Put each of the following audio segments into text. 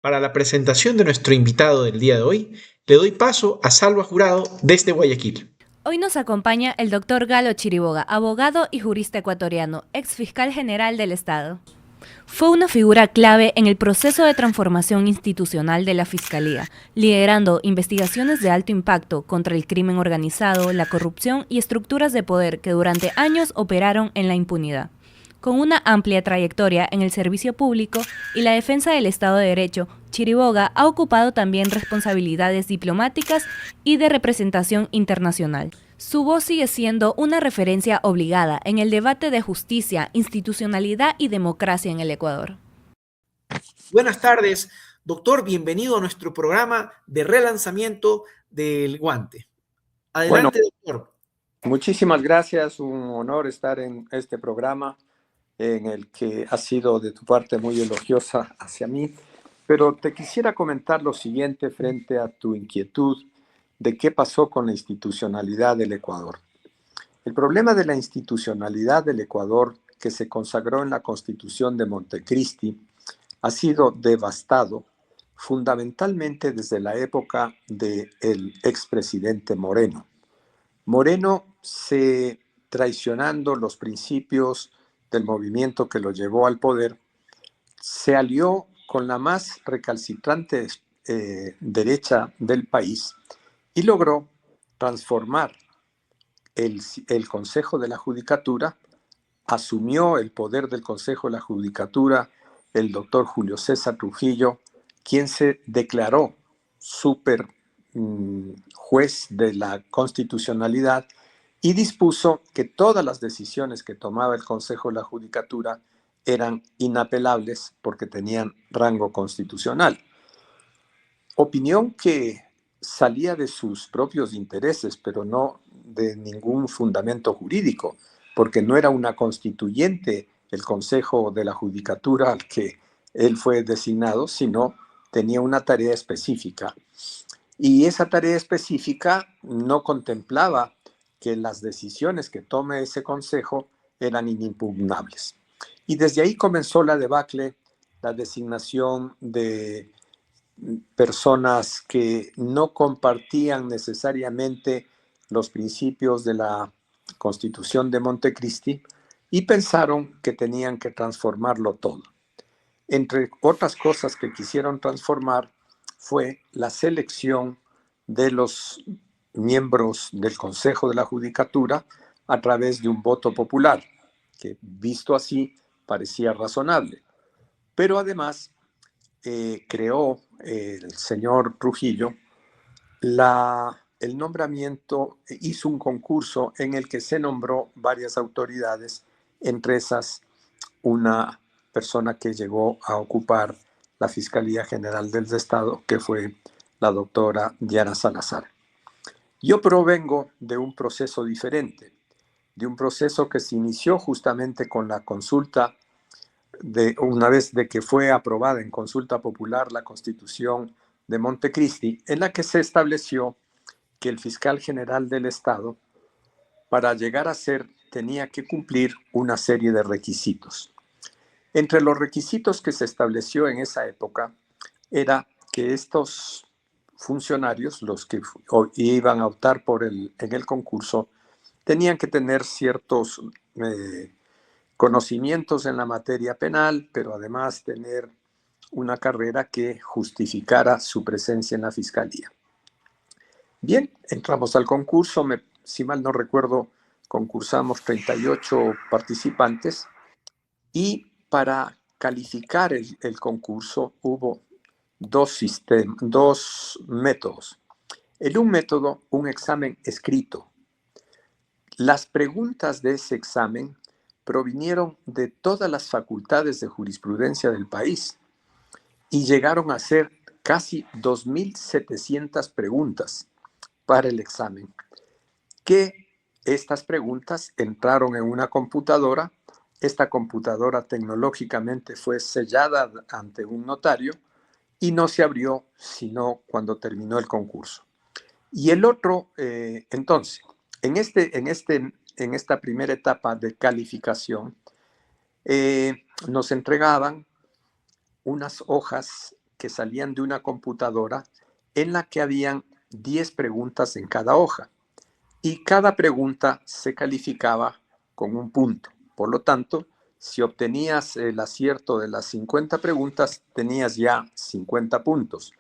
Para la presentación de nuestro invitado del día de hoy, le doy paso a Salva Jurado desde Guayaquil. Hoy nos acompaña el doctor Galo Chiriboga, abogado y jurista ecuatoriano, ex fiscal general del Estado. Fue una figura clave en el proceso de transformación institucional de la Fiscalía, liderando investigaciones de alto impacto contra el crimen organizado, la corrupción y estructuras de poder que durante años operaron en la impunidad. Con una amplia trayectoria en el servicio público y la defensa del Estado de Derecho, Chiriboga ha ocupado también responsabilidades diplomáticas y de representación internacional. Su voz sigue siendo una referencia obligada en el debate de justicia, institucionalidad y democracia en el Ecuador. Buenas tardes, doctor. Bienvenido a nuestro programa de relanzamiento del guante. Bueno, Adelante, doctor. muchísimas gracias. Un honor estar en este programa en el que ha sido de tu parte muy elogiosa hacia mí. Pero te quisiera comentar lo siguiente frente a tu inquietud de qué pasó con la institucionalidad del Ecuador. El problema de la institucionalidad del Ecuador, que se consagró en la Constitución de Montecristi, ha sido devastado fundamentalmente desde la época del expresidente Moreno. Moreno, traicionando los principios del movimiento que lo llevó al poder, se alió con la más recalcitrante derecha del país y logró transformar el Consejo de la Judicatura. Asumió el poder del Consejo de la Judicatura el doctor Julio César Trujillo, quien se declaró super juez de la constitucionalidad y dispuso que todas las decisiones que tomaba el Consejo de la Judicatura eran inapelables porque tenían rango constitucional. Opinión que salía de sus propios intereses, pero no de ningún fundamento jurídico, porque no era una constituyente el Consejo de la Judicatura al que él fue designado, sino tenía una tarea específica. Y esa tarea específica no contemplaba que las decisiones que tome ese consejo eran inimpugnables. Y desde ahí comenzó la debacle, la designación de personas que no compartían necesariamente los principios de la Constitución de Montecristi y pensaron que tenían que transformarlo todo. Entre otras cosas que quisieron transformar fue la selección de los miembros del Consejo de la Judicatura a través de un voto popular, que visto así parecía razonable. Pero además creó el señor Trujillo el nombramiento, hizo un concurso en el que se nombró varias autoridades, entre esas una persona que llegó a ocupar la Fiscalía General del Estado, que fue la doctora Diana Salazar. Yo provengo de un proceso diferente, de un proceso que se inició justamente con la consulta una vez de que fue aprobada en consulta popular la Constitución de Montecristi, en la que se estableció que el fiscal general del Estado, para llegar a ser, tenía que cumplir una serie de requisitos. Entre los requisitos que se estableció en esa época era que estos funcionarios, los que iban a optar en el concurso, tenían que tener ciertos conocimientos en la materia penal, pero además tener una carrera que justificara su presencia en la fiscalía. Bien, entramos al concurso, si mal no recuerdo, concursamos 38 participantes y para calificar el concurso hubo dos métodos. En un método, un examen escrito. Las preguntas de ese examen provinieron de todas las facultades de jurisprudencia del país y llegaron a ser casi 2.700 preguntas para el examen, que estas preguntas entraron en una computadora. Esta computadora tecnológicamente fue sellada ante un notario y no se abrió sino cuando terminó el concurso. Y el otro, entonces, en esta primera etapa de calificación, nos entregaban unas hojas que salían de una computadora en la que habían 10 preguntas en cada hoja y cada pregunta se calificaba con un punto. Por lo tanto, si obtenías el acierto de las 50 preguntas, tenías ya 50 puntos.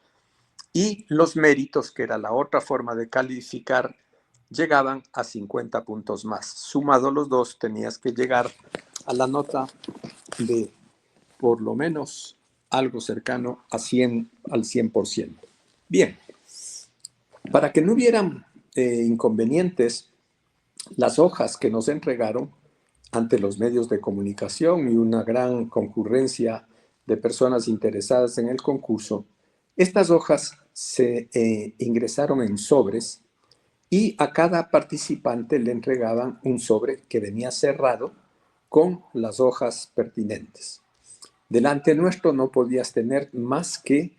Y los méritos, que era la otra forma de calificar, llegaban a 50 puntos más. Sumado los dos, tenías que llegar a la nota de por lo menos algo cercano a 100, al 100%. Bien, para que no hubieran inconvenientes, las hojas que nos entregaron ante los medios de comunicación y una gran concurrencia de personas interesadas en el concurso, estas hojas se ingresaron en sobres y a cada participante le entregaban un sobre que venía cerrado con las hojas pertinentes. Delante nuestro no podías tener más que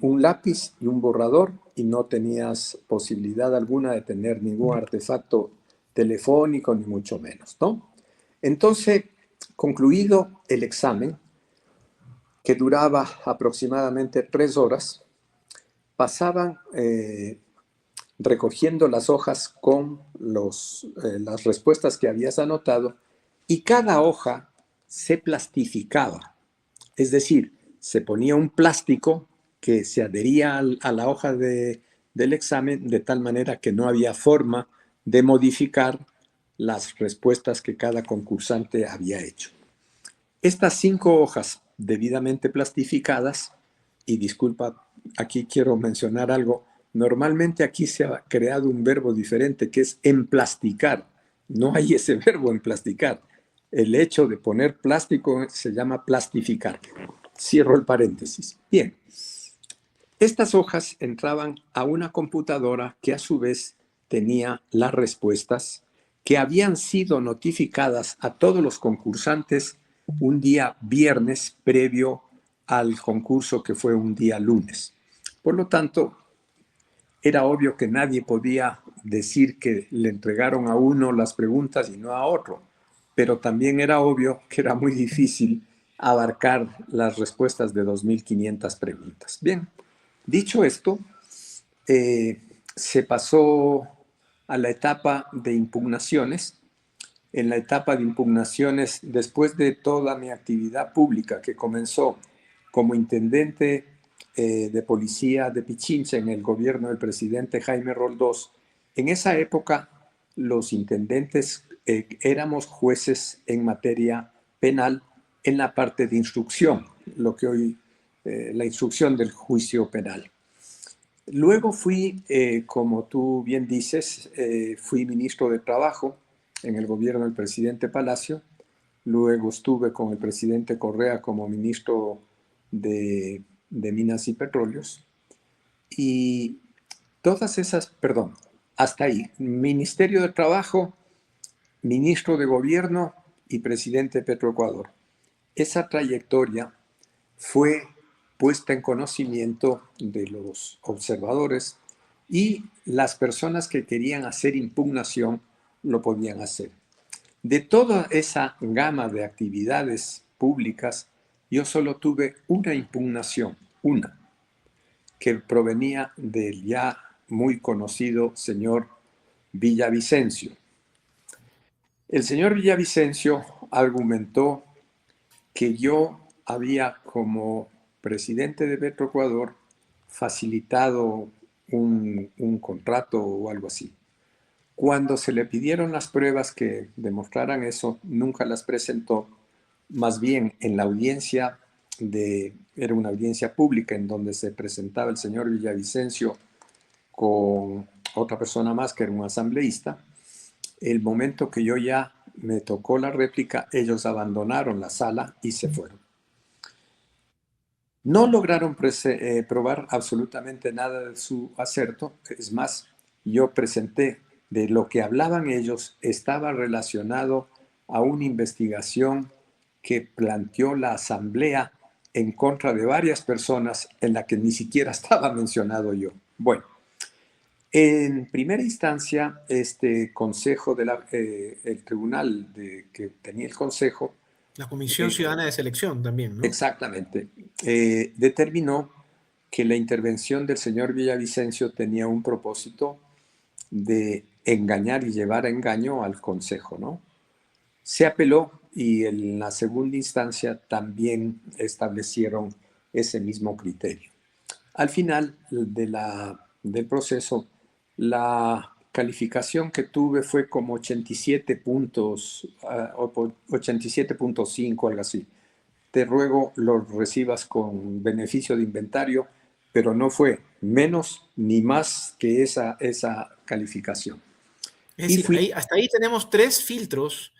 un lápiz y un borrador y no tenías posibilidad alguna de tener ningún artefacto telefónico ni mucho menos, ¿no? Entonces, concluido el examen, que duraba aproximadamente 3 horas, pasaban recogiendo las hojas con las respuestas que habías anotado y cada hoja se plastificaba. Es decir, se ponía un plástico que se adhería a la hoja del examen de tal manera que no había forma de modificar las respuestas que cada concursante había hecho. Estas 5 hojas debidamente plastificadas, y disculpa, aquí quiero mencionar algo, normalmente aquí se ha creado un verbo diferente que es emplasticar. No hay ese verbo emplasticar. El hecho de poner plástico se llama plastificar. Cierro el paréntesis. Bien, estas hojas entraban a una computadora que a su vez tenía las respuestas que habían sido notificadas a todos los concursantes un día viernes previo al concurso que fue un día lunes. Por lo tanto, era obvio que nadie podía decir que le entregaron a uno las preguntas y no a otro, pero también era obvio que era muy difícil abarcar las respuestas de 2.500 preguntas. Bien, dicho esto, se pasó a la etapa de impugnaciones. En la etapa de impugnaciones, después de toda mi actividad pública que comenzó como intendente de policía de Pichincha en el gobierno del presidente Jaime Roldós, en esa época los intendentes éramos jueces en materia penal en la parte de instrucción, lo que hoy la instrucción del juicio penal. Luego fui, como tú bien dices, fui ministro de Trabajo en el gobierno del presidente Palacio. Luego estuve con el presidente Correa como ministro de Minas y Petróleos. Y todas esas, perdón, hasta ahí, Ministerio de Trabajo, ministro de Gobierno y presidente de Petroecuador. Esa trayectoria fue puesta en conocimiento de los observadores y las personas que querían hacer impugnación lo podían hacer. De toda esa gama de actividades públicas, yo solo tuve una impugnación, una, que provenía del ya muy conocido señor Villavicencio. El señor Villavicencio argumentó que yo había, como presidente de Petroecuador, facilitado un contrato o algo así. Cuando se le pidieron las pruebas que demostraran eso, nunca las presentó. Más bien, en la audiencia, era una audiencia pública en donde se presentaba el señor Villavicencio con otra persona más, que era un asambleísta. El momento que yo ya me tocó la réplica, ellos abandonaron la sala y se fueron. No lograron probar absolutamente nada de su acerto. Es más, yo presenté de lo que hablaban ellos, estaba relacionado a una investigación que planteó la Asamblea en contra de varias personas en la que ni siquiera estaba mencionado yo. Bueno, en primera instancia, este consejo, el tribunal que tenía el consejo, La Comisión Ciudadana de Selección también, ¿no? Exactamente. Determinó que la intervención del señor Villavicencio tenía un propósito de engañar y llevar a engaño al Consejo, ¿no? Se apeló y en la segunda instancia también establecieron ese mismo criterio. Al final del proceso, la calificación que tuve fue como 87 puntos, 87.5, algo así. Te ruego lo recibas con beneficio de inventario, pero no fue menos ni más que esa calificación. Es Y decir, fui, hasta ahí tenemos 3 filtros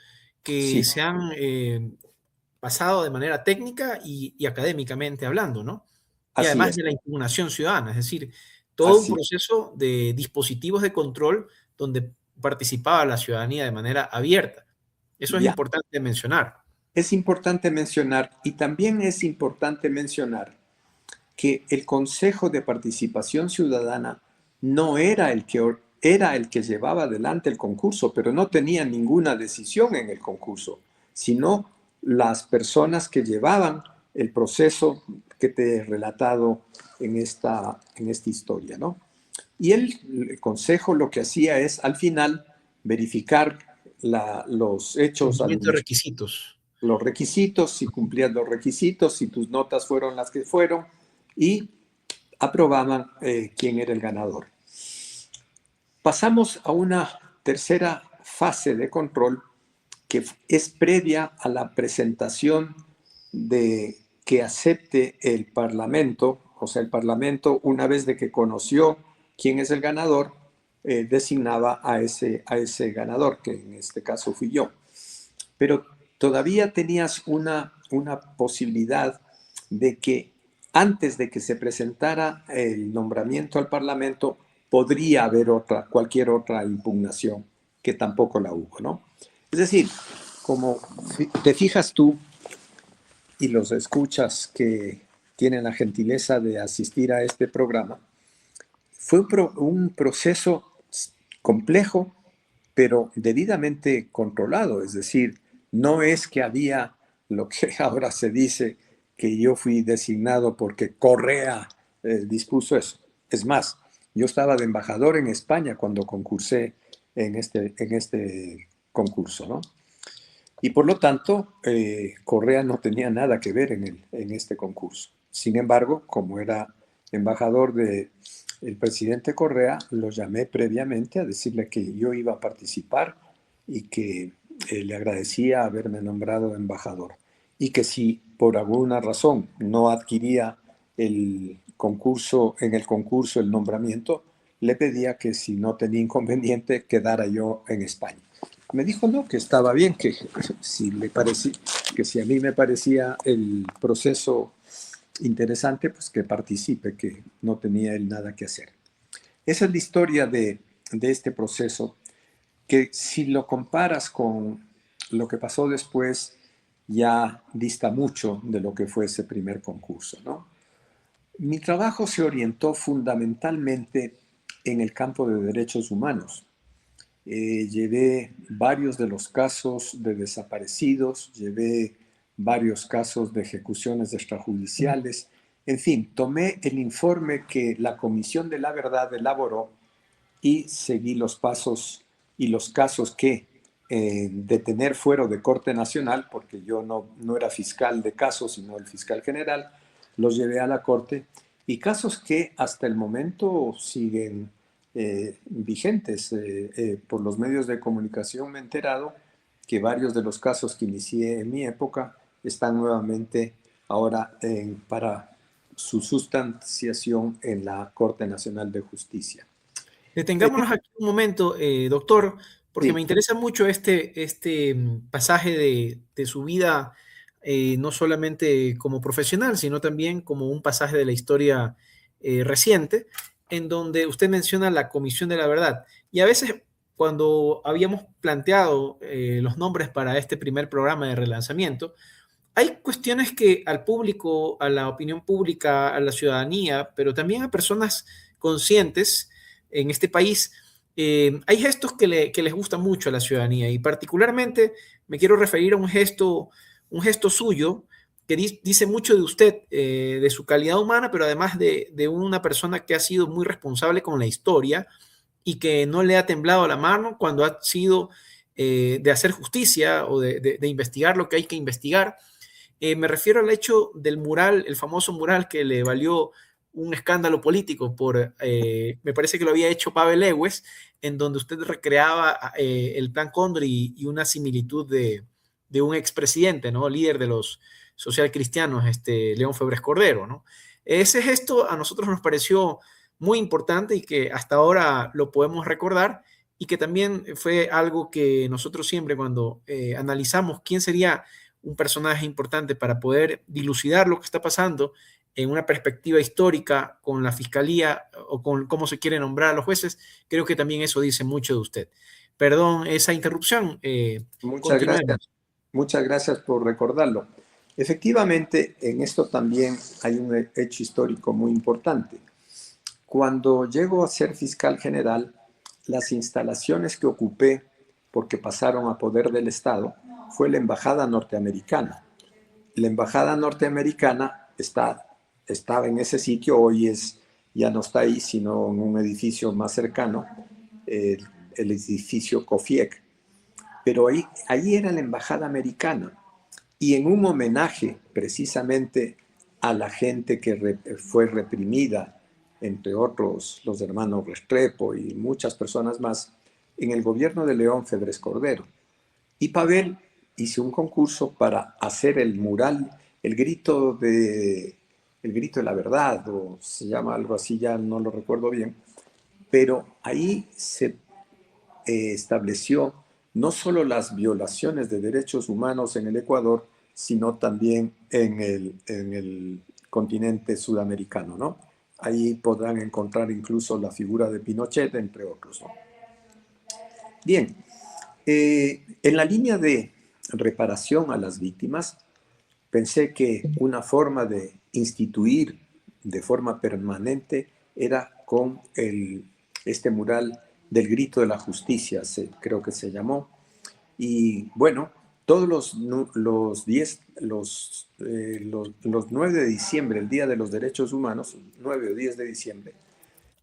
que sí, se han pasado de manera técnica y académicamente hablando, ¿no? Y así además es, de la impugnación ciudadana, es decir, todo un así, proceso de dispositivos de control donde participaba la ciudadanía de manera abierta. Eso es ya. importante mencionar. Es importante mencionar, y también es importante mencionar, que el Consejo de Participación Ciudadana no era era el que llevaba adelante el concurso, pero no tenía ninguna decisión en el concurso, sino las personas que llevaban el proceso que te he relatado en esta historia, ¿no? Y el Consejo lo que hacía es, al final, verificar los hechos, Cumplimiento de requisitos. los requisitos, si cumplías los requisitos, si tus notas fueron las que fueron, y aprobaban quién era el ganador. Pasamos a una tercera fase de control que es previa a la presentación de que acepte el Parlamento, o sea, el Parlamento, una vez de que conoció quién es el ganador, designaba a ese ganador, que en este caso fui yo. Pero todavía tenías una posibilidad de que antes de que se presentara el nombramiento al Parlamento, podría haber cualquier otra impugnación, que tampoco la hubo, ¿no? Es decir, como te fijas tú y los escuchas que tienen la gentileza de asistir a este programa, fue un proceso complejo, pero debidamente controlado. Es decir, no es que había lo que ahora se dice, que yo fui designado porque Correa dispuso eso. Es más, yo estaba de embajador en España cuando concursé en este concurso, ¿no? Y por lo tanto, Correa no tenía nada que ver en este concurso. Sin embargo, como era embajador del presidente Correa, lo llamé previamente a decirle que yo iba a participar y que le agradecía haberme nombrado embajador. Y que si por alguna razón no adquiría en el concurso el nombramiento, le pedía que si no tenía inconveniente quedara yo en España. Me dijo no, que estaba bien, que si a mí me parecía el proceso interesante, pues que participe, que no tenía él nada que hacer. Esa es la historia de este proceso, que si lo comparas con lo que pasó después, ya dista mucho de lo que fue ese primer concurso, ¿no? Mi trabajo se orientó fundamentalmente en el campo de derechos humanos. Llevé varios de los casos de desaparecidos, llevé varios casos de ejecuciones extrajudiciales. En fin, tomé el informe que la Comisión de la Verdad elaboró y seguí los pasos y los casos que de tener fuero de Corte Nacional, porque yo no era fiscal de casos, sino el fiscal general, los llevé a la Corte, y casos que hasta el momento siguen vigentes. Por los medios de comunicación me he enterado que varios de los casos que inicié en mi época están nuevamente ahora para su sustanciación en la Corte Nacional de Justicia. Detengámonos aquí un momento, doctor, porque me Sí, interesa mucho este pasaje de su vida, no solamente como profesional, sino también como un pasaje de la historia reciente, en donde usted menciona la Comisión de la Verdad. Y a veces, cuando habíamos planteado los nombres para este primer programa de relanzamiento, hay cuestiones que al público, a la opinión pública, a la ciudadanía, pero también a personas conscientes en este país, hay gestos que les gustan mucho a la ciudadanía y particularmente me quiero referir a un gesto un gesto suyo que dice mucho de usted, de su calidad humana, pero además de una persona que ha sido muy responsable con la historia y que no le ha temblado la mano cuando ha sido de hacer justicia o de investigar lo que hay que investigar. Me refiero al hecho del mural, el famoso mural que le valió un escándalo político me parece que lo había hecho Pavel Lewes, en donde usted recreaba el Plan Cóndor y una similitud de un expresidente, ¿no? Líder de los socialcristianos, León Febres Cordero, ¿no? Ese gesto a nosotros nos pareció muy importante y que hasta ahora lo podemos recordar, y que también fue algo que nosotros siempre cuando analizamos quién sería un personaje importante para poder dilucidar lo que está pasando en una perspectiva histórica con la fiscalía o con cómo se quiere nombrar a los jueces, creo que también eso dice mucho de usted. Perdón esa interrupción. Muchas gracias. Continuemos. Muchas gracias por recordarlo. Efectivamente, en esto también hay un hecho histórico muy importante. Cuando llego a ser fiscal general, las instalaciones que ocupé, porque pasaron a poder del Estado, fue la embajada norteamericana. La embajada norteamericana estaba en ese sitio, ya no está ahí, sino en un edificio más cercano, el edificio COFIEC. Pero ahí era la embajada americana. Y en un homenaje precisamente a la gente que fue reprimida, entre otros los hermanos Restrepo y muchas personas más, en el gobierno de León Febres Cordero. Y Pavel hizo un concurso para hacer el mural, el grito de la verdad, o se llama algo así, ya no lo recuerdo bien, pero ahí se estableció no solo las violaciones de derechos humanos en el Ecuador, sino también en el continente sudamericano, ¿no? Ahí podrán encontrar incluso la figura de Pinochet, entre otros, ¿no? Bien, en la línea de reparación a las víctimas, pensé que una forma de instituir de forma permanente era con este mural del grito de la justicia, creo que se llamó. Y bueno, todos los 9 de diciembre, el Día de los Derechos Humanos, 9 o 10 de diciembre,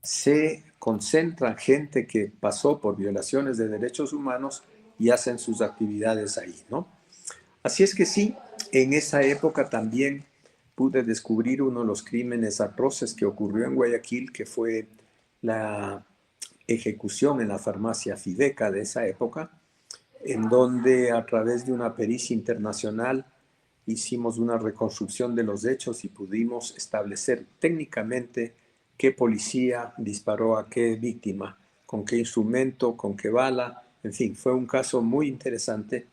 se concentra gente que pasó por violaciones de derechos humanos y hacen sus actividades ahí, ¿no? Así es que sí, en esa época también pude descubrir uno de los crímenes atroces que ocurrió en Guayaquil, que fue la ejecución en la farmacia Fideca de esa época, en donde a través de una pericia internacional hicimos una reconstrucción de los hechos y pudimos establecer técnicamente qué policía disparó a qué víctima, con qué instrumento, con qué bala, en fin, fue un caso muy interesante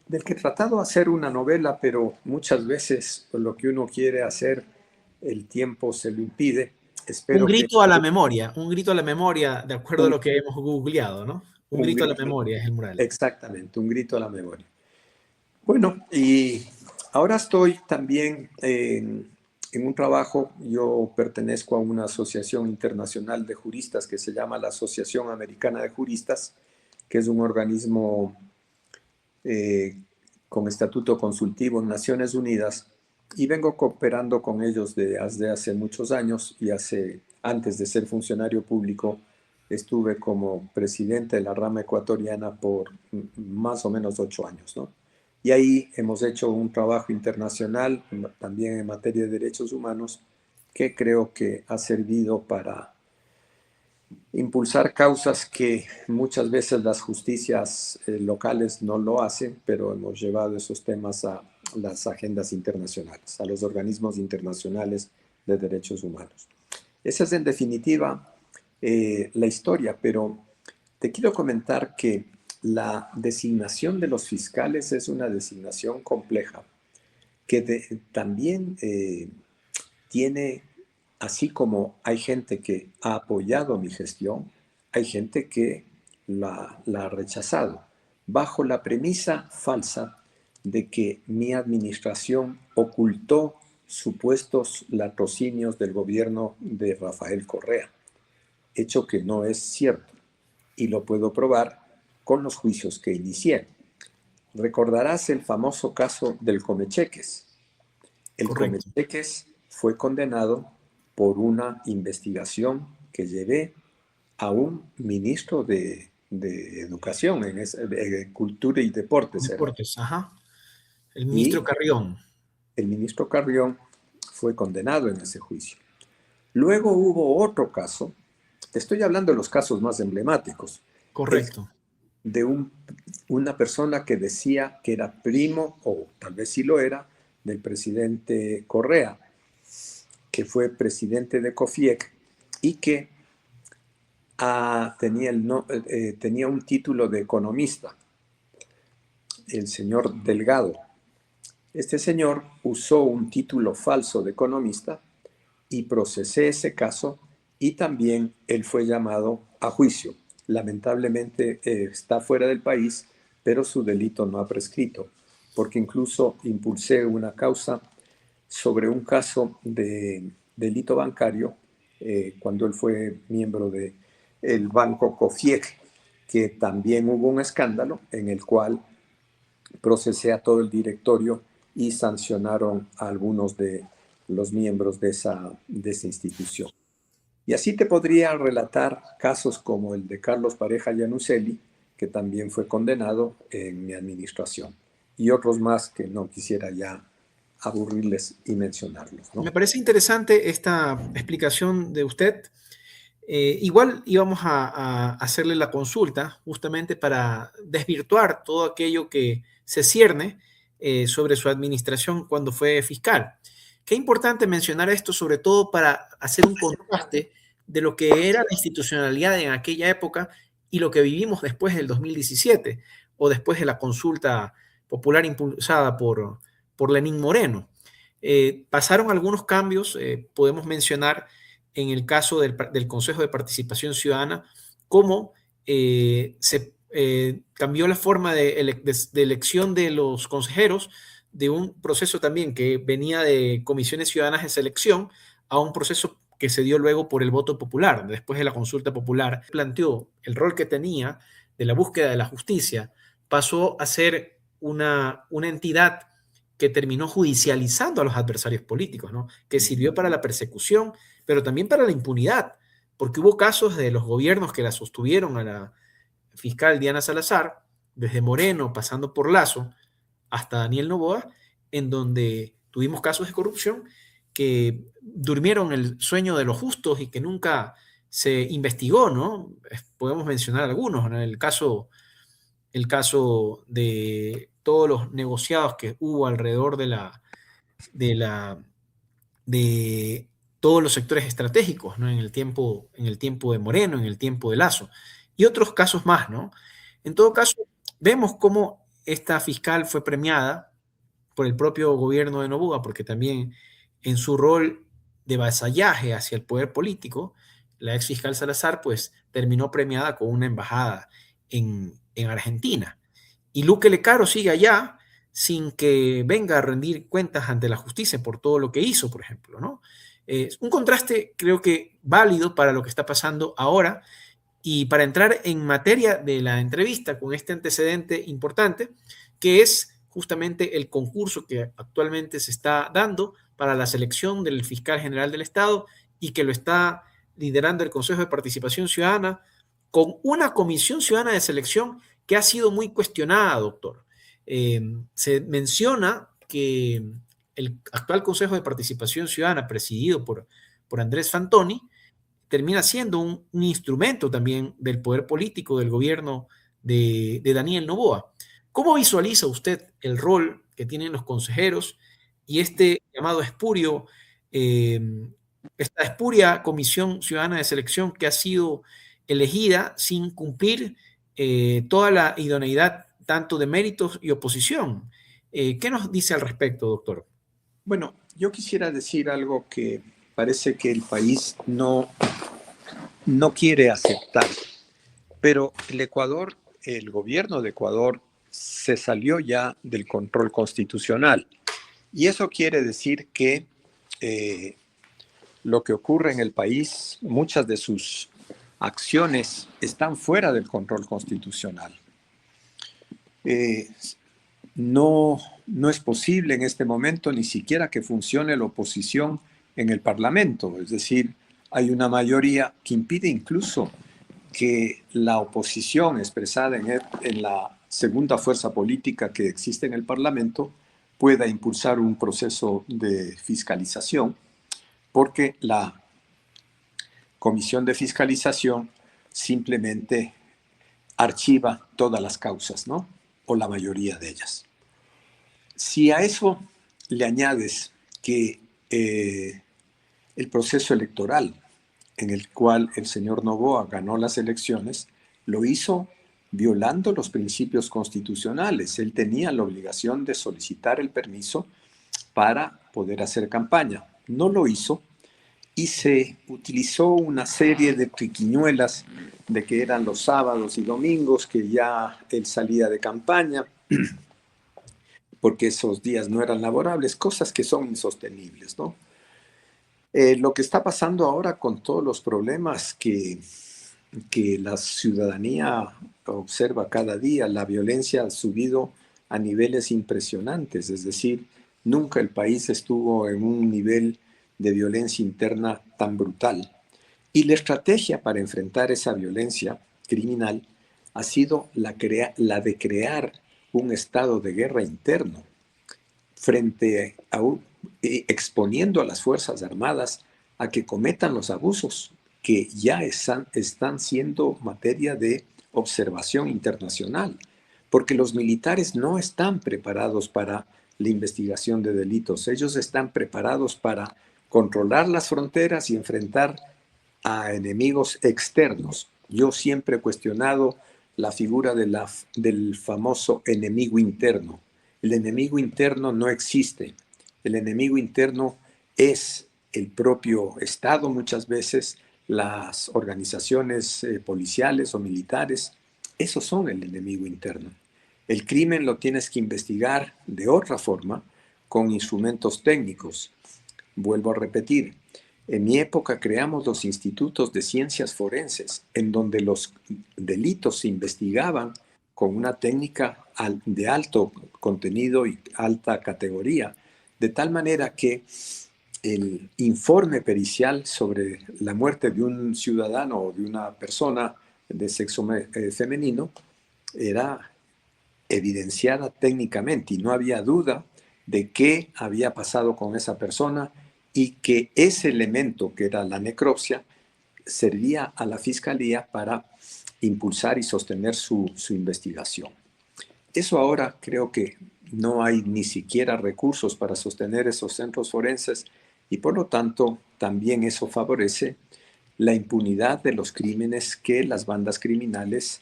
del que he tratado de hacer una novela, pero muchas veces lo que uno quiere hacer, el tiempo se lo impide. Un Espero que grito a la memoria, un grito a la memoria, de acuerdo a un, lo que hemos googleado, ¿no? Un un grito a la grito, memoria es el mural. exactamente, un grito a la memoria. Bueno, y ahora estoy también en un trabajo, yo pertenezco a una asociación internacional de juristas que se llama la Asociación Americana de Juristas, que es un organismo con estatuto consultivo en Naciones Unidas, y vengo cooperando con ellos desde hace muchos años, y antes de ser funcionario público estuve como presidente de la rama ecuatoriana por más o menos 8 años, ¿no? Y ahí hemos hecho un trabajo internacional también en materia de derechos humanos que creo que ha servido para impulsar causas que muchas veces las justicias locales no lo hacen, pero hemos llevado esos temas a las agendas internacionales, a los organismos internacionales de derechos humanos. Esa es en definitiva la historia, pero te quiero comentar que la designación de los fiscales es una designación compleja, que también tiene, así como hay gente que ha apoyado mi gestión, hay gente que la ha rechazado, bajo la premisa falsa de que mi administración ocultó supuestos latrocinios del gobierno de Rafael Correa, hecho que no es cierto, y lo puedo probar con los juicios que inicié. recordarás el famoso caso del Comecheques. El Correcto. Comecheques fue condenado por una investigación que llevé a un ministro de Educación, de Cultura y Deportes era. Deportes, ajá. El ministro Y Carrión. el ministro Carrión fue condenado en ese juicio. Luego hubo otro caso, te estoy hablando de los casos más emblemáticos, es Correcto. de una persona que decía que era primo, o tal vez sí lo era, del presidente Correa, que fue presidente de COFIEC y que tenía un título de economista, el señor Delgado. Este señor usó un título falso de economista y procesé ese caso y también él fue llamado a juicio. Lamentablemente está fuera del país, pero su delito no ha prescrito, porque incluso impulsé una causa sobre un caso de delito bancario cuando él fue miembro del banco COFIEC, que también hubo un escándalo en el cual procesé a todo el directorio y sancionaron a algunos de los miembros de esa institución. Y así te podría relatar casos como el de Carlos Pareja Llanuselli, que también fue condenado en mi administración, y otros más que no quisiera ya aburrirles y mencionarlos, ¿no? Me parece interesante esta explicación de usted. Igual íbamos a hacerle la consulta justamente para desvirtuar todo aquello que se cierne sobre su administración cuando fue fiscal. Qué importante mencionar esto, sobre todo para hacer un contraste de lo que era la institucionalidad en aquella época y lo que vivimos después del 2017 o después de la consulta popular impulsada por Lenín Moreno. Pasaron algunos cambios, podemos mencionar en el caso del Consejo de Participación Ciudadana, cómo se cambió la forma de elección de los consejeros de un proceso también que venía de comisiones ciudadanas de selección a un proceso que se dio luego por el voto popular, después de la consulta popular. Planteó el rol que tenía de la búsqueda de la justicia, pasó a ser una entidad que terminó judicializando a los adversarios políticos, ¿no? Que sirvió para la persecución, pero también para la impunidad, porque hubo casos de los gobiernos que la sostuvieron a la fiscal Diana Salazar, desde Moreno, pasando por Lazo, hasta Daniel Noboa, en donde tuvimos casos de corrupción que durmieron el sueño de los justos y que nunca se investigó, ¿no? Podemos mencionar algunos, ¿no? El caso de todos los negociados que hubo alrededor de la de todos los sectores estratégicos, ¿no? En el tiempo de Moreno, en el tiempo de Lazo, y otros casos más, ¿no? En todo caso, vemos cómo esta fiscal fue premiada por el propio gobierno de Noboa, porque también en su rol de vasallaje hacia el poder político, la ex fiscal Salazar, pues, terminó premiada con una embajada en Argentina. Y Luque Lecaro sigue allá sin que venga a rendir cuentas ante la justicia por todo lo que hizo, por ejemplo, ¿no? Un contraste creo que válido para lo que está pasando ahora y para entrar en materia de la entrevista con este antecedente importante, que es justamente el concurso que actualmente se está dando para la selección del fiscal general del Estado y que lo está liderando el Consejo de Participación Ciudadana con una comisión ciudadana de selección que ha sido muy cuestionada, doctor. Se menciona que el actual Consejo de Participación Ciudadana, presidido por Andrés Fantoni, termina siendo un instrumento también del poder político del gobierno de Daniel Noboa. ¿Cómo visualiza usted el rol que tienen los consejeros y este llamado espurio, esta espuria Comisión Ciudadana de Selección que ha sido elegida sin cumplir toda la idoneidad tanto de méritos y oposición? ¿Qué nos dice al respecto, doctor? Bueno, yo quisiera decir algo que parece que el país no quiere aceptar, pero el gobierno de Ecuador se salió ya del control constitucional. Y eso quiere decir que lo que ocurre en el país, muchas de sus acciones están fuera del control constitucional. no es posible en este momento ni siquiera que funcione la oposición en el Parlamento. Es decir, hay una mayoría que impide incluso que la oposición expresada en la segunda fuerza política que existe en el Parlamento pueda impulsar un proceso de fiscalización, porque la Comisión de Fiscalización simplemente archiva todas las causas, ¿no? O la mayoría de ellas. Si a eso le añades que el proceso electoral en el cual el señor Noboa ganó las elecciones, lo hizo violando los principios constitucionales. Él tenía la obligación de solicitar el permiso para poder hacer campaña. No lo hizo y se utilizó una serie de triquiñuelas de que eran los sábados y domingos, que ya él salía de campaña, porque esos días no eran laborables, cosas que son insostenibles, ¿no? Lo que está pasando ahora con todos los problemas que la ciudadanía observa cada día, la violencia ha subido a niveles impresionantes, es decir, nunca el país estuvo en un nivel de violencia interna tan brutal. Y la estrategia para enfrentar esa violencia criminal ha sido la de crear un estado de guerra interno frente a exponiendo a las Fuerzas Armadas a que cometan los abusos que ya están siendo materia de observación internacional, porque los militares no están preparados para la investigación de delitos, ellos están preparados para controlar las fronteras y enfrentar a enemigos externos. Yo siempre he cuestionado la figura del famoso enemigo interno. El enemigo interno no existe. El enemigo interno es el propio Estado muchas veces, las organizaciones policiales o militares. Esos son el enemigo interno. El crimen lo tienes que investigar de otra forma, con instrumentos técnicos. Vuelvo a repetir, en mi época creamos los institutos de ciencias forenses, en donde los delitos se investigaban con una técnica de alto contenido y alta categoría, de tal manera que el informe pericial sobre la muerte de un ciudadano o de una persona de sexo femenino era evidenciada técnicamente y no había duda de qué había pasado con esa persona y que ese elemento, que era la necropsia, servía a la fiscalía para impulsar y sostener su investigación. Eso ahora creo que no hay ni siquiera recursos para sostener esos centros forenses y por lo tanto también eso favorece la impunidad de los crímenes que las bandas criminales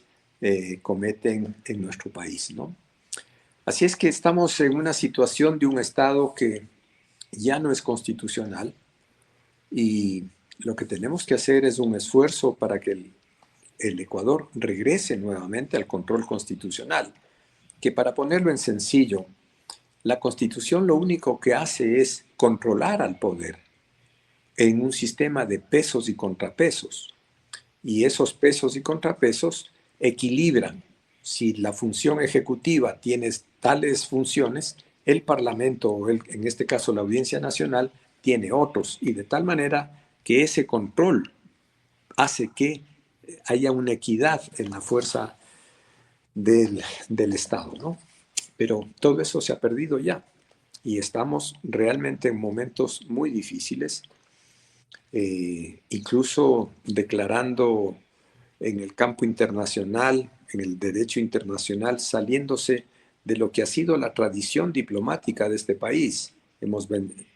cometen en nuestro país, ¿no? Así es que estamos en una situación de un Estado que ya no es constitucional y lo que tenemos que hacer es un esfuerzo para que el Ecuador regrese nuevamente al control constitucional, que para ponerlo en sencillo, la Constitución lo único que hace es controlar al poder en un sistema de pesos y contrapesos. Y esos pesos y contrapesos equilibran. Si la función ejecutiva tiene tales funciones, el Parlamento, o en este caso la Audiencia Nacional, tiene otros. Y de tal manera que ese control hace que haya una equidad en la fuerza del Estado, ¿no? Pero todo eso se ha perdido ya y estamos realmente en momentos muy difíciles, incluso declarando en el campo internacional, en el derecho internacional, saliéndose de lo que ha sido la tradición diplomática de este país.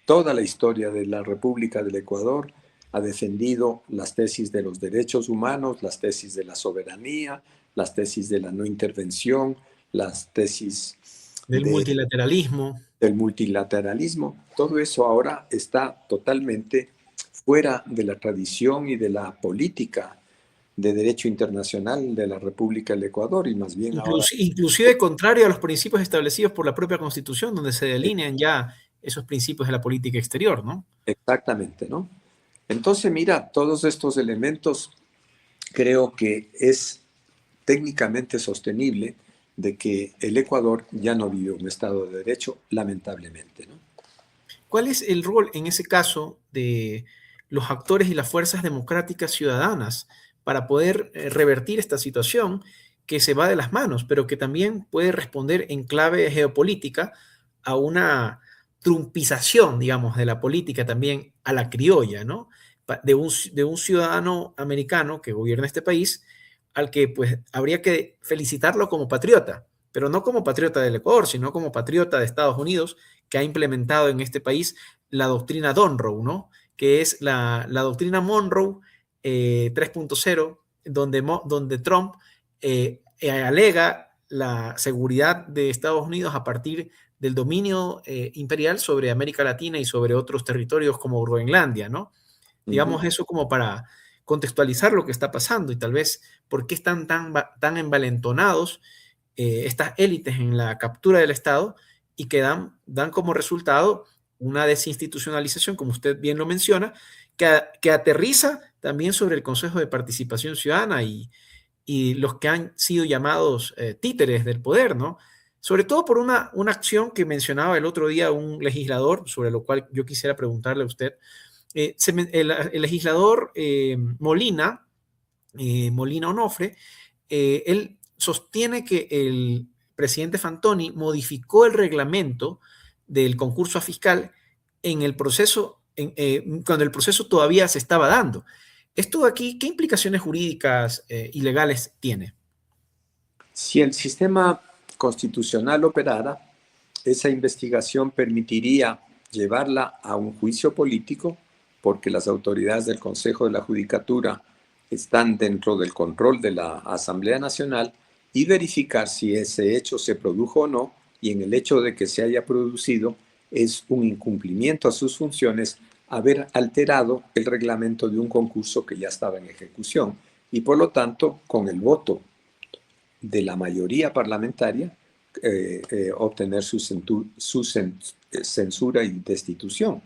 Toda la historia de la República del Ecuador ha defendido las tesis de los derechos humanos, las tesis de la soberanía, las tesis de la no intervención, las tesis del multilateralismo. Del multilateralismo. Todo eso ahora está totalmente fuera de la tradición y de la política de derecho internacional de la República del Ecuador y más bien inclusive contrario a los principios establecidos por la propia Constitución, donde se delinean ya esos principios de la política exterior, ¿no? Exactamente, ¿no? Entonces, mira, todos estos elementos creo que es técnicamente sostenible de que el Ecuador ya no vive un Estado de Derecho, lamentablemente, ¿no? ¿Cuál es el rol en ese caso de los actores y las fuerzas democráticas ciudadanas para poder revertir esta situación que se va de las manos, pero que también puede responder en clave geopolítica a una trumpización, digamos, de la política también a la criolla, ¿no? De un ciudadano americano que gobierna este país al que pues habría que felicitarlo como patriota, pero no como patriota del Ecuador, sino como patriota de Estados Unidos, que ha implementado en este país la doctrina Monroe, ¿no? Que es la doctrina Monroe 3.0, donde Trump alega la seguridad de Estados Unidos a partir del dominio imperial sobre América Latina y sobre otros territorios como Groenlandia, ¿no? Digamos eso como para contextualizar lo que está pasando y tal vez por qué están tan envalentonados estas élites en la captura del Estado y que dan como resultado una desinstitucionalización, como usted bien lo menciona, que aterriza también sobre el Consejo de Participación Ciudadana y los que han sido llamados títeres del poder, ¿no? Sobre todo por una acción que mencionaba el otro día un legislador, sobre lo cual yo quisiera preguntarle a usted. El legislador Molina Onofre, él sostiene que el presidente Fantoni modificó el reglamento del concurso a fiscal en el proceso, cuando el proceso todavía se estaba dando. Esto de aquí, ¿qué implicaciones jurídicas y legales tiene? Si el sistema constitucional operara, esa investigación permitiría llevarla a un juicio político, porque las autoridades del Consejo de la Judicatura están dentro del control de la Asamblea Nacional, y verificar si ese hecho se produjo o no, y en el hecho de que se haya producido es un incumplimiento a sus funciones haber alterado el reglamento de un concurso que ya estaba en ejecución, y por lo tanto, con el voto de la mayoría parlamentaria, obtener su censura y destitución.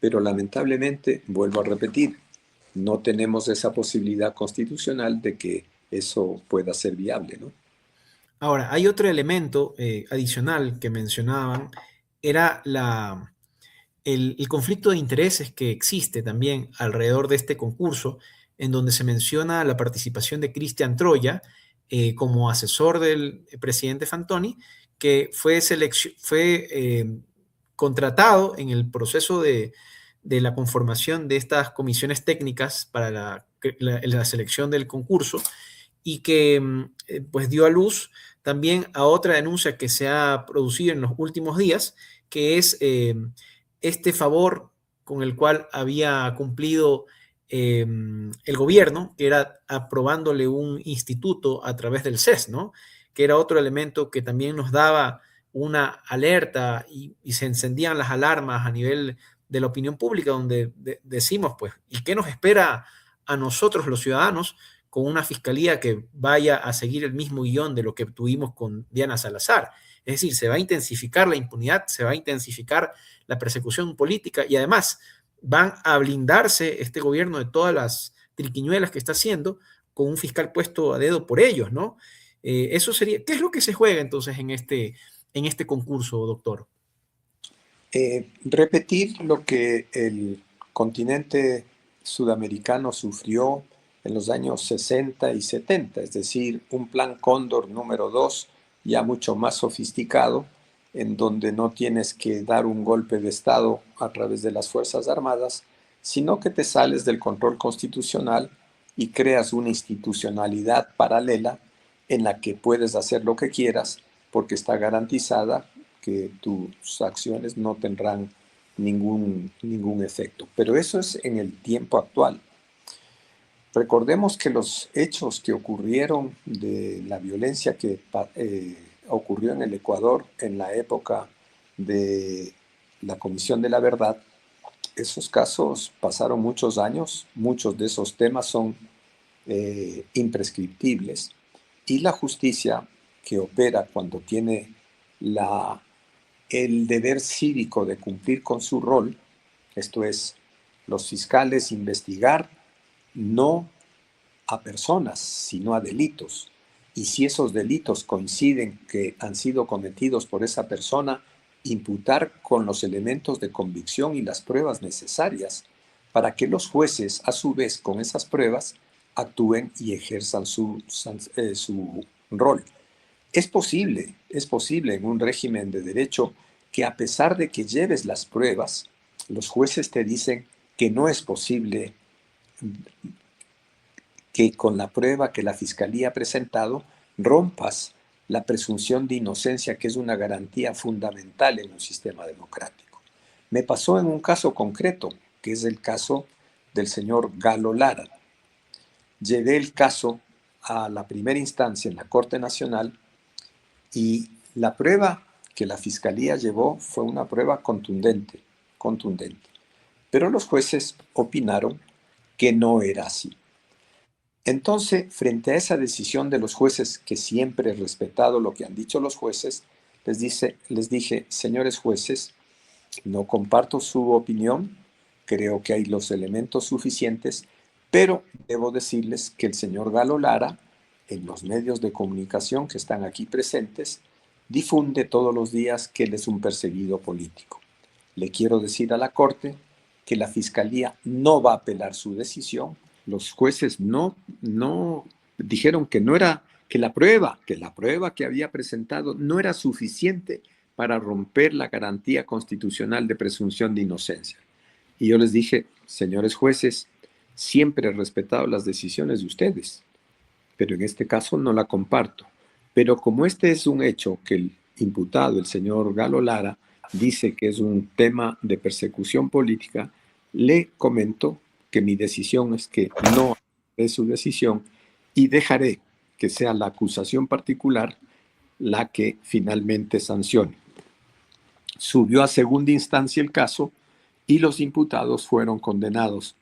Pero lamentablemente, vuelvo a repetir, no tenemos esa posibilidad constitucional de que eso pueda ser viable, ¿no? Ahora, hay otro elemento adicional que mencionaban, era el conflicto de intereses que existe también alrededor de este concurso, en donde se menciona la participación de Cristian Troya como asesor del presidente Fantoni, que fue contratado en el proceso de la conformación de estas comisiones técnicas para la selección del concurso y que pues dio a luz también a otra denuncia que se ha producido en los últimos días, que es este favor con el cual había cumplido el gobierno, que era aprobándole un instituto a través del CES, ¿no? Que era otro elemento que también nos daba una alerta y se encendían las alarmas a nivel de la opinión pública, donde decimos, pues, ¿y qué nos espera a nosotros los ciudadanos con una fiscalía que vaya a seguir el mismo guión de lo que tuvimos con Diana Salazar? Es decir, se va a intensificar la impunidad, se va a intensificar la persecución política y además van a blindarse este gobierno de todas las triquiñuelas que está haciendo con un fiscal puesto a dedo por ellos, ¿no? Eso sería, ¿qué es lo que se juega entonces en este concurso, doctor? Repetir lo que el continente sudamericano sufrió en los años 60 y 70, es decir, un plan Cóndor número 2, ya mucho más sofisticado, en donde no tienes que dar un golpe de Estado a través de las Fuerzas Armadas, sino que te sales del control constitucional y creas una institucionalidad paralela en la que puedes hacer lo que quieras porque está garantizada que tus acciones no tendrán ningún efecto. Pero eso es en el tiempo actual. Recordemos que los hechos que ocurrieron de la violencia que ocurrió en el Ecuador en la época de la Comisión de la Verdad, esos casos pasaron muchos años, muchos de esos temas son imprescriptibles, y la justicia que opera cuando tiene el deber cívico de cumplir con su rol, esto es, los fiscales investigar no a personas, sino a delitos, y si esos delitos coinciden que han sido cometidos por esa persona, imputar con los elementos de convicción y las pruebas necesarias para que los jueces, a su vez, con esas pruebas, actúen y ejerzan su rol. Es posible en un régimen de derecho que a pesar de que lleves las pruebas, los jueces te dicen que no es posible que con la prueba que la Fiscalía ha presentado rompas la presunción de inocencia, que es una garantía fundamental en un sistema democrático. Me pasó en un caso concreto, que es el caso del señor Galo Lara. Llevé el caso a la primera instancia en la Corte Nacional y la prueba que la Fiscalía llevó fue una prueba contundente. Pero los jueces opinaron que no era así. Entonces, frente a esa decisión de los jueces, que siempre he respetado lo que han dicho los jueces, les dije, señores jueces, no comparto su opinión, creo que hay los elementos suficientes, pero debo decirles que el señor Galo Lara, en los medios de comunicación que están aquí presentes, difunde todos los días que él es un perseguido político. Le quiero decir a la Corte que la Fiscalía no va a apelar su decisión. Los jueces no dijeron que no era, que la prueba que había presentado no era suficiente para romper la garantía constitucional de presunción de inocencia. Y yo les dije, señores jueces, siempre he respetado las decisiones de ustedes, pero en este caso no la comparto. Pero como este es un hecho que el imputado, el señor Galo Lara, dice que es un tema de persecución política, le comento que mi decisión es que no es su decisión y dejaré que sea la acusación particular la que finalmente sancione. Subió a segunda instancia el caso y los imputados fueron condenados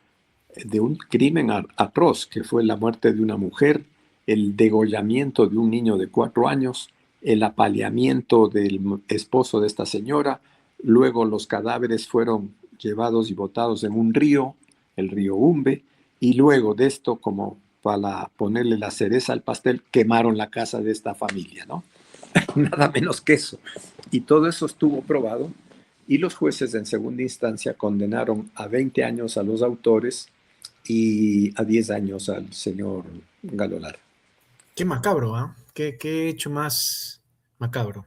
de un crimen atroz, que fue la muerte de una mujer, el degollamiento de un niño de 4 años, el apaleamiento del esposo de esta señora, luego los cadáveres fueron llevados y botados en un río, el río Umbe, y luego de esto, como para ponerle la cereza al pastel, quemaron la casa de esta familia, ¿no? Nada menos que eso. Y todo eso estuvo probado, y los jueces en segunda instancia condenaron a 20 años a los autores y a 10 años al señor Galo Lara. Qué macabro, ¿ah? Qué hecho más macabro.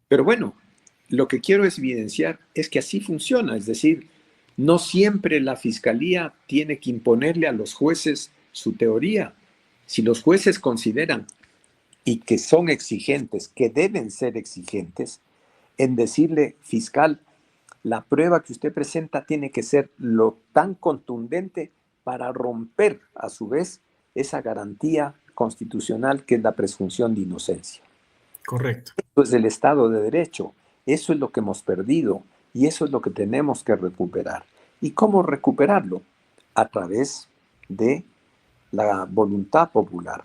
Pero bueno, lo que quiero evidenciar es que así funciona, es decir, no siempre la Fiscalía tiene que imponerle a los jueces su teoría. Si los jueces consideran y que son exigentes, que deben ser exigentes, en decirle, fiscal, la prueba que usted presenta tiene que ser lo tan contundente para romper, a su vez, esa garantía constitucional que es la presunción de inocencia. Correcto. Eso es el Estado de Derecho. Eso es lo que hemos perdido y eso es lo que tenemos que recuperar. ¿Y cómo recuperarlo? A través de la voluntad popular.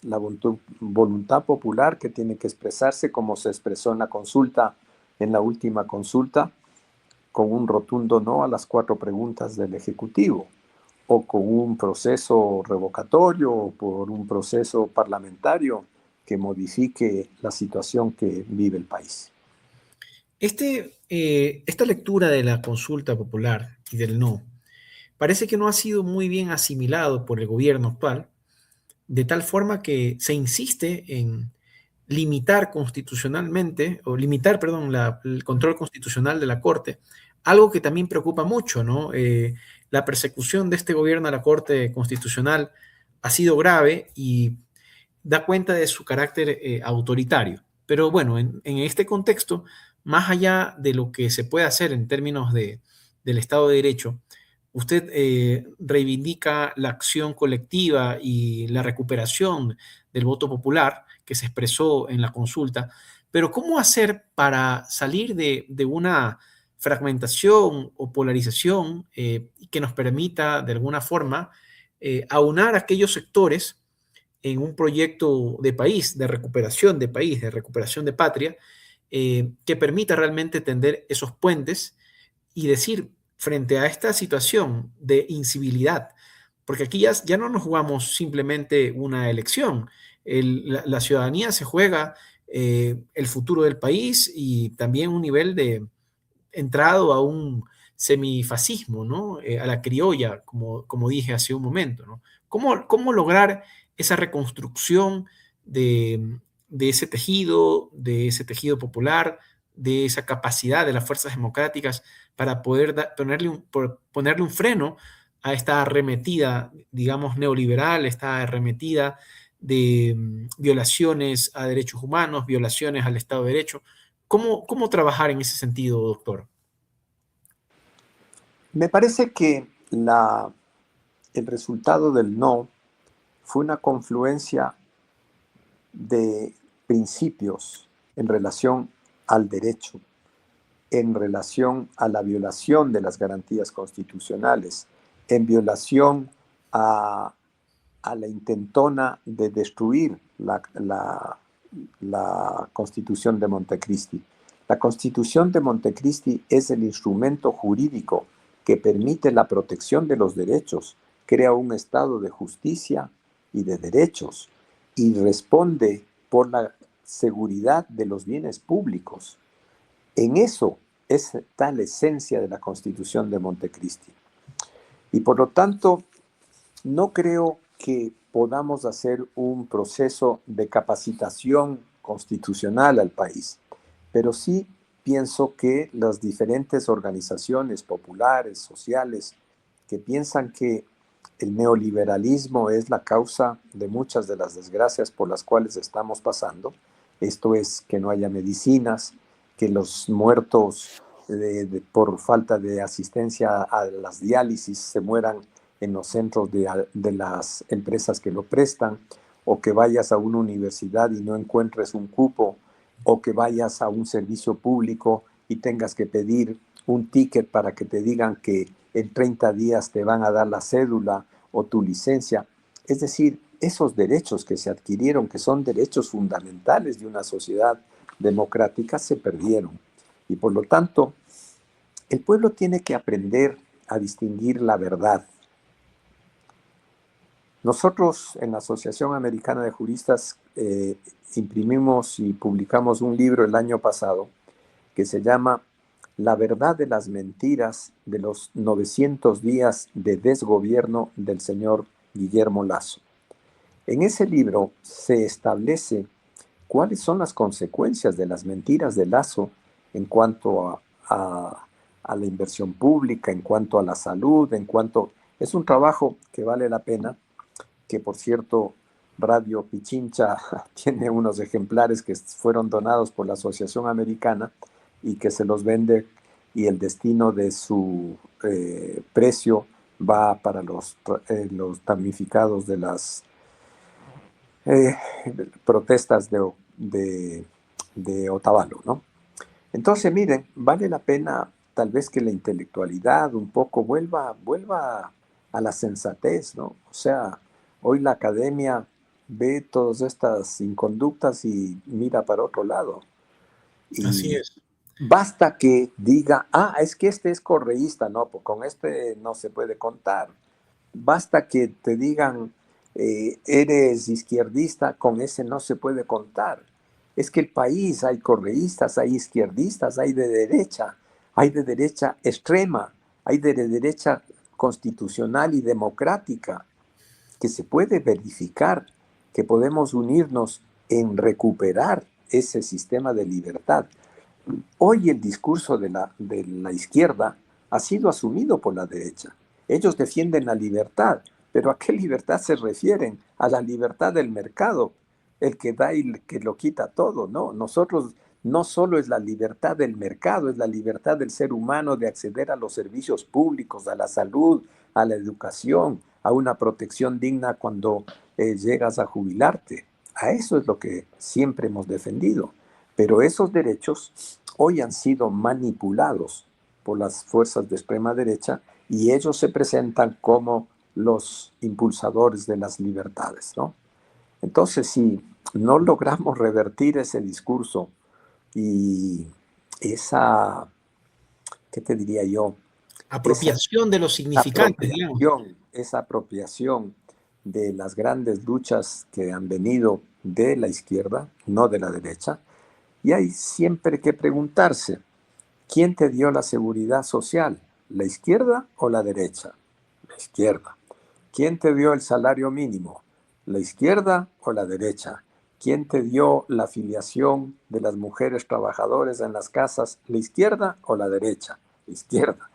La voluntad popular que tiene que expresarse como se expresó en la consulta, en la última consulta, con un rotundo no a las 4 preguntas del Ejecutivo, o con un proceso revocatorio, o por un proceso parlamentario que modifique la situación que vive el país. Esta lectura de la consulta popular y del no parece que no ha sido muy bien asimilado por el gobierno actual, de tal forma que se insiste en limitar constitucionalmente, o limitar, perdón, el control constitucional de la Corte, algo que también preocupa mucho, ¿no? La persecución de este gobierno a la Corte Constitucional ha sido grave y da cuenta de su carácter autoritario. Pero bueno, en este contexto, más allá de lo que se puede hacer en términos del Estado de Derecho, usted reivindica la acción colectiva y la recuperación del voto popular que se expresó en la consulta, pero ¿cómo hacer para salir de una fragmentación o polarización que nos permita de alguna forma aunar aquellos sectores en un proyecto de país, de recuperación de país, de recuperación de patria, que permita realmente tender esos puentes y decir, frente a esta situación de incivilidad, porque aquí ya no nos jugamos simplemente una elección, La ciudadanía se juega el futuro del país y también un nivel de entrado a un semifascismo, ¿no? A la criolla, como dije hace un momento, ¿no? ¿Cómo lograr esa reconstrucción de ese tejido popular, de esa capacidad de las fuerzas democráticas para poder ponerle un freno a esta arremetida, digamos, neoliberal, esta arremetida de violaciones a derechos humanos, violaciones al Estado de Derecho? ¿Cómo trabajar en ese sentido, doctor? Me parece que el resultado del no fue una confluencia de principios en relación al derecho, en relación a la violación de las garantías constitucionales, en violación a la intentona de destruir la Constitución de Montecristi. La Constitución de Montecristi es el instrumento jurídico que permite la protección de los derechos, crea un estado de justicia y de derechos y responde por la seguridad de los bienes públicos. En eso está la esencia de la Constitución de Montecristi. Y por lo tanto, no creo que podamos hacer un proceso de capacitación constitucional al país, pero sí pienso que las diferentes organizaciones populares, sociales, que piensan que el neoliberalismo es la causa de muchas de las desgracias por las cuales estamos pasando, esto es que no haya medicinas, que los muertos por falta de asistencia a las diálisis se mueran en los centros de las empresas que lo prestan, o que vayas a una universidad y no encuentres un cupo, o que vayas a un servicio público y tengas que pedir un ticket para que te digan que en 30 días te van a dar la cédula o tu licencia. Es decir, esos derechos que se adquirieron, que son derechos fundamentales de una sociedad democrática, se perdieron. Y por lo tanto, el pueblo tiene que aprender a distinguir la verdad. Nosotros en la Asociación Americana de Juristas imprimimos y publicamos un libro el año pasado que se llama La verdad de las mentiras de los 900 días de desgobierno del señor Guillermo Lasso. En ese libro se establece cuáles son las consecuencias de las mentiras de Lasso en cuanto a la inversión pública, en cuanto a la salud, Es un trabajo que vale la pena, que por cierto Radio Pichincha tiene unos ejemplares que fueron donados por la Asociación Americana y que se los vende, y el destino de su precio va para los damnificados de las protestas de Otavalo, ¿no? Entonces, miren, vale la pena tal vez que la intelectualidad un poco vuelva a la sensatez, ¿no? O sea, hoy la academia ve todas estas inconductas y mira para otro lado. Así Y es. basta que diga, es que este es correísta, no, pues con este no se puede contar. Basta que te digan, eres izquierdista, con ese no se puede contar. Es que el país hay correístas, hay izquierdistas, hay de derecha extrema, hay de derecha constitucional y democrática, que se puede verificar, que podemos unirnos en recuperar ese sistema de libertad. Hoy el discurso de la izquierda ha sido asumido por la derecha. Ellos defienden la libertad, pero ¿a qué libertad se refieren? A la libertad del mercado, el que da y el que lo quita todo, ¿no? Nosotros no solo es la libertad del mercado, es la libertad del ser humano de acceder a los servicios públicos, a la salud, a la educación, a una protección digna cuando llegas a jubilarte. A eso es lo que siempre hemos defendido. Pero esos derechos hoy han sido manipulados por las fuerzas de extrema derecha y ellos se presentan como los impulsadores de las libertades, ¿no? Entonces, si no logramos revertir ese discurso y esa, ¿qué te diría yo? Esa Apropiación de los significantes, digamos. esa apropiación de las grandes luchas que han venido de la izquierda, no de la derecha, y hay siempre que preguntarse, ¿quién te dio la seguridad social? ¿La izquierda o la derecha? La izquierda. ¿Quién te dio el salario mínimo? ¿La izquierda o la derecha? ¿Quién te dio la afiliación de las mujeres trabajadoras en las casas? ¿La izquierda o la derecha? La izquierda.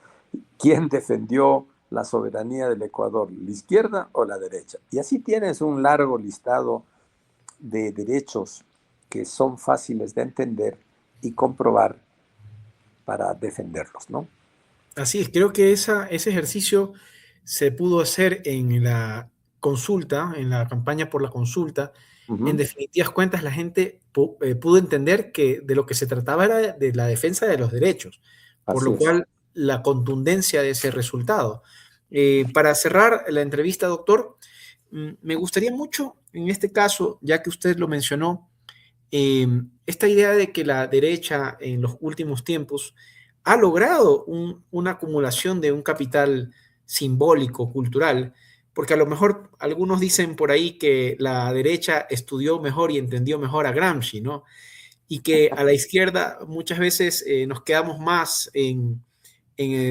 ¿Quién defendió la soberanía del Ecuador? ¿La izquierda o la derecha? Y así tienes un largo listado de derechos que son fáciles de entender y comprobar para defenderlos, ¿no? Así es, creo que ese ejercicio se pudo hacer en la consulta, en la campaña por la consulta. En Ujú. definitivas cuentas, la gente pudo entender que de lo que se trataba era de la defensa de los derechos, por Así lo es. cual la contundencia de ese resultado. Para cerrar la entrevista, doctor, me gustaría mucho, en este caso, ya que usted lo mencionó, esta idea de que la derecha en los últimos tiempos ha logrado una acumulación de un capital simbólico, cultural, porque a lo mejor algunos dicen por ahí que la derecha estudió mejor y entendió mejor a Gramsci, ¿no? Y que a la izquierda muchas veces nos quedamos más en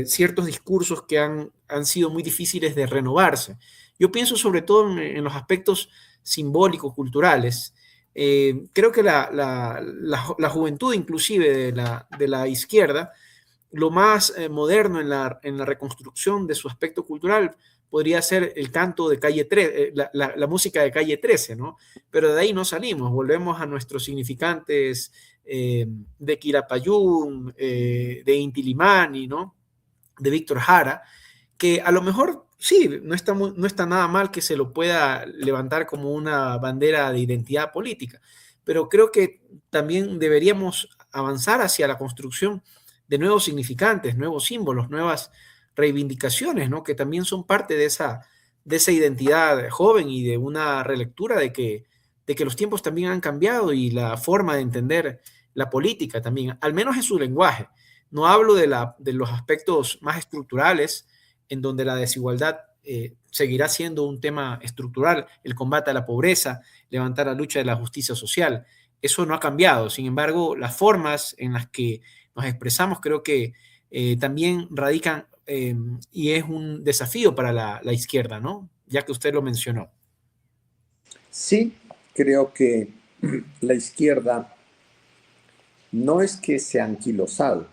ciertos discursos que han sido muy difíciles de renovarse. Yo pienso sobre todo en los aspectos simbólicos, culturales. Creo que la juventud inclusive de la izquierda, lo más moderno en la reconstrucción de su aspecto cultural podría ser el canto de Calle 13, la música de Calle 13, ¿no? Pero de ahí no salimos, volvemos a nuestros significantes de Quilapayún, de Inti Illimani, ¿no? De Víctor Jara, que a lo mejor sí, no está nada mal que se lo pueda levantar como una bandera de identidad política, pero creo que también deberíamos avanzar hacia la construcción de nuevos significantes, nuevos símbolos, nuevas reivindicaciones, ¿no? Que también son parte de esa identidad joven y de una relectura de que los tiempos también han cambiado y la forma de entender la política también, al menos en su lenguaje. No hablo de los aspectos más estructurales, en donde la desigualdad seguirá siendo un tema estructural, el combate a la pobreza, levantar la lucha de la justicia social. Eso no ha cambiado. Sin embargo, las formas en las que nos expresamos creo que también radican y es un desafío para la izquierda, ¿no? Ya que usted lo mencionó. Sí, creo que la izquierda no es que se ha anquilosado,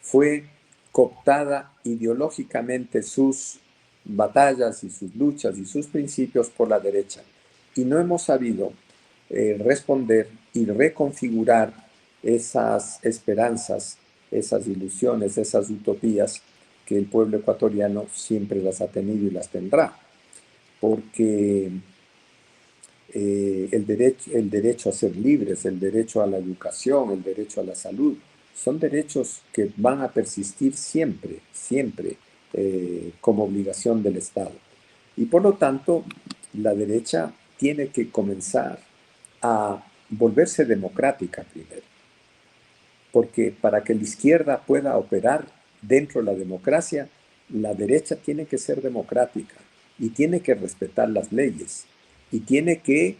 fue cooptada ideológicamente sus batallas y sus luchas y sus principios por la derecha. Y no hemos sabido responder y reconfigurar esas esperanzas, esas ilusiones, esas utopías que el pueblo ecuatoriano siempre las ha tenido y las tendrá. Porque el derecho a ser libres, el derecho a la educación, el derecho a la salud, son derechos que van a persistir siempre, siempre como obligación del Estado. Y por lo tanto, la derecha tiene que comenzar a volverse democrática primero, porque para que la izquierda pueda operar dentro de la democracia, la derecha tiene que ser democrática y tiene que respetar las leyes y tiene que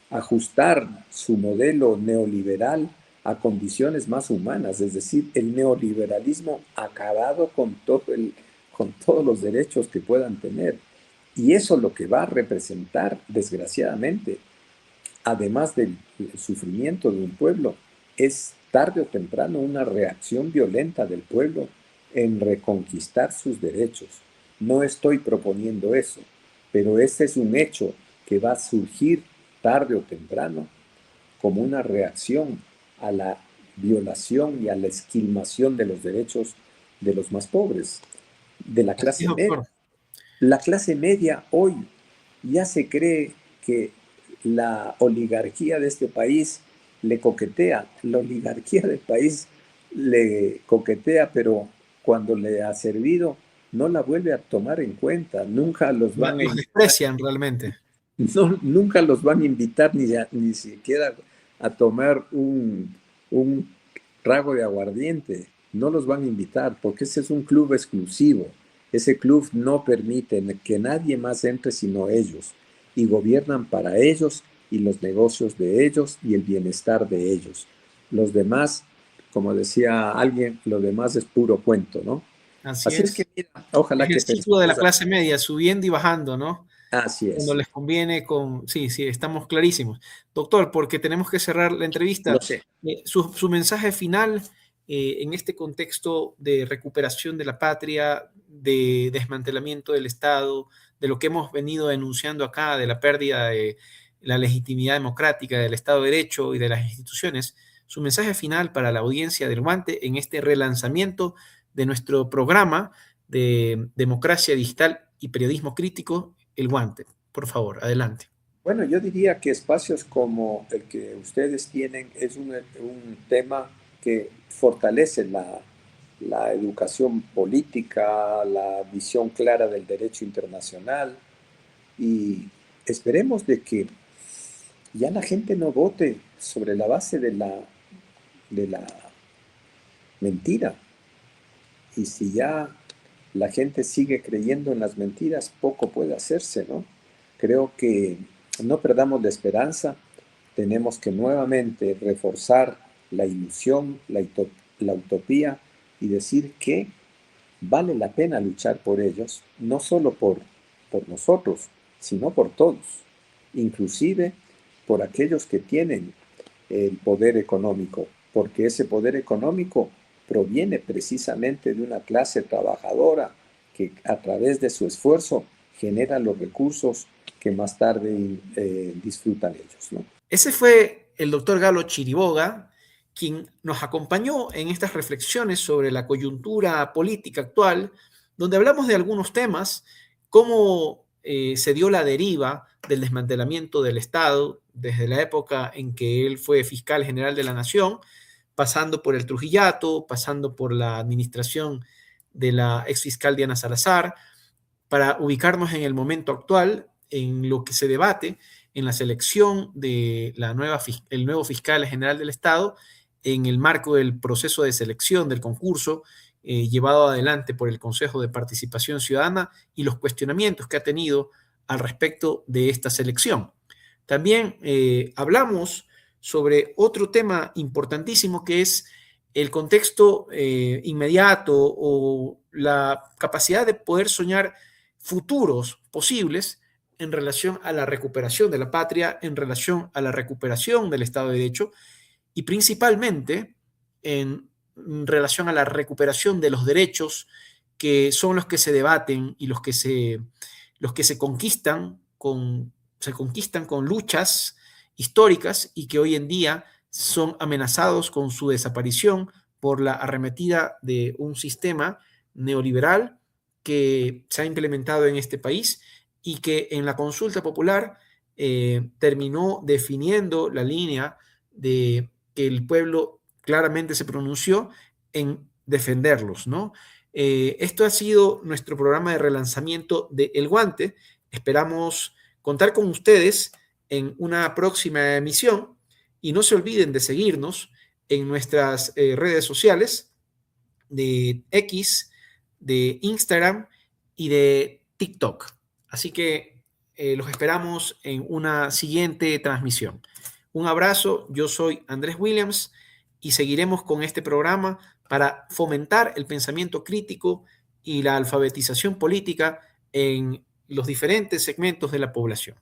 ajustar su modelo neoliberal a condiciones más humanas, es decir, el neoliberalismo acabado con todos los derechos que puedan tener. Y eso lo que va a representar, desgraciadamente, además del sufrimiento de un pueblo, es tarde o temprano una reacción violenta del pueblo en reconquistar sus derechos. No estoy proponiendo eso, pero este es un hecho que va a surgir tarde o temprano como una reacción a la violación y a la esquilmación de los derechos de los más pobres, de la Así es, clase media. doctor. La clase media hoy ya se cree que la oligarquía de este país le coquetea. La oligarquía del país le coquetea, pero cuando le ha servido no la vuelve a tomar en cuenta. Nunca los van a Los invitar, desprecian realmente. no, nunca los van a invitar ni siquiera a tomar un trago de aguardiente. No los van a invitar porque ese es un club exclusivo. Ese club no permite que nadie más entre sino ellos, y gobiernan para ellos y los negocios de ellos y el bienestar de ellos. Los demás, como decía alguien, lo demás es puro cuento, ¿no? Así Así es que, es. mira, ojalá Es el que ciclo de la pensemos clase media, subiendo y bajando, ¿no? así Cuando es. les conviene con... Sí, sí, estamos clarísimos. Doctor, porque tenemos que cerrar la Lo entrevista, sé. su mensaje final en este contexto de recuperación de la patria, de desmantelamiento del Estado, de lo que hemos venido denunciando acá, de la pérdida de la legitimidad democrática del Estado de Derecho y de las instituciones, su mensaje final para la audiencia del Guante en este relanzamiento de nuestro programa de democracia digital y periodismo crítico, El Guante. Por favor, adelante. Bueno, yo diría que espacios como el que ustedes tienen es un tema que fortalece la educación política, la visión clara del derecho internacional y esperemos de que ya la gente no vote sobre la base de la mentira. Y si ya la gente sigue creyendo en las mentiras, poco puede hacerse, ¿no? Creo que no perdamos la esperanza, tenemos que nuevamente reforzar la ilusión, la utopía y decir que vale la pena luchar por ellos, no solo por nosotros, sino por todos, inclusive por aquellos que tienen el poder económico, porque ese poder económico proviene precisamente de una clase trabajadora que a través de su esfuerzo genera los recursos que más tarde disfrutan ellos, ¿no? Ese fue el doctor Galo Chiriboga, quien nos acompañó en estas reflexiones sobre la coyuntura política actual, donde hablamos de algunos temas, cómo se dio la deriva del desmantelamiento del Estado desde la época en que él fue fiscal general de la Nación, pasando por el Trujillato, pasando por la administración de la exfiscal Diana Salazar, para ubicarnos en el momento actual, en lo que se debate en la selección de el nuevo fiscal general del Estado, en el marco del proceso de selección del concurso llevado adelante por el Consejo de Participación Ciudadana y los cuestionamientos que ha tenido al respecto de esta selección. También hablamos sobre otro tema importantísimo que es el contexto inmediato o la capacidad de poder soñar futuros posibles en relación a la recuperación de la patria, en relación a la recuperación del Estado de Derecho y principalmente en relación a la recuperación de los derechos que son los que se debaten y los que se conquistan con luchas históricas y que hoy en día son amenazados con su desaparición por la arremetida de un sistema neoliberal que se ha implementado en este país y que en la consulta popular terminó definiendo la línea de que el pueblo claramente se pronunció en defenderlos, ¿no? Esto ha sido nuestro programa de relanzamiento de El Guante. Esperamos contar con ustedes en una próxima emisión y no se olviden de seguirnos en nuestras redes sociales de X, de Instagram y de TikTok. Así que los esperamos en una siguiente transmisión. Un abrazo, yo soy Andrés Williams y seguiremos con este programa para fomentar el pensamiento crítico y la alfabetización política en los diferentes segmentos de la población.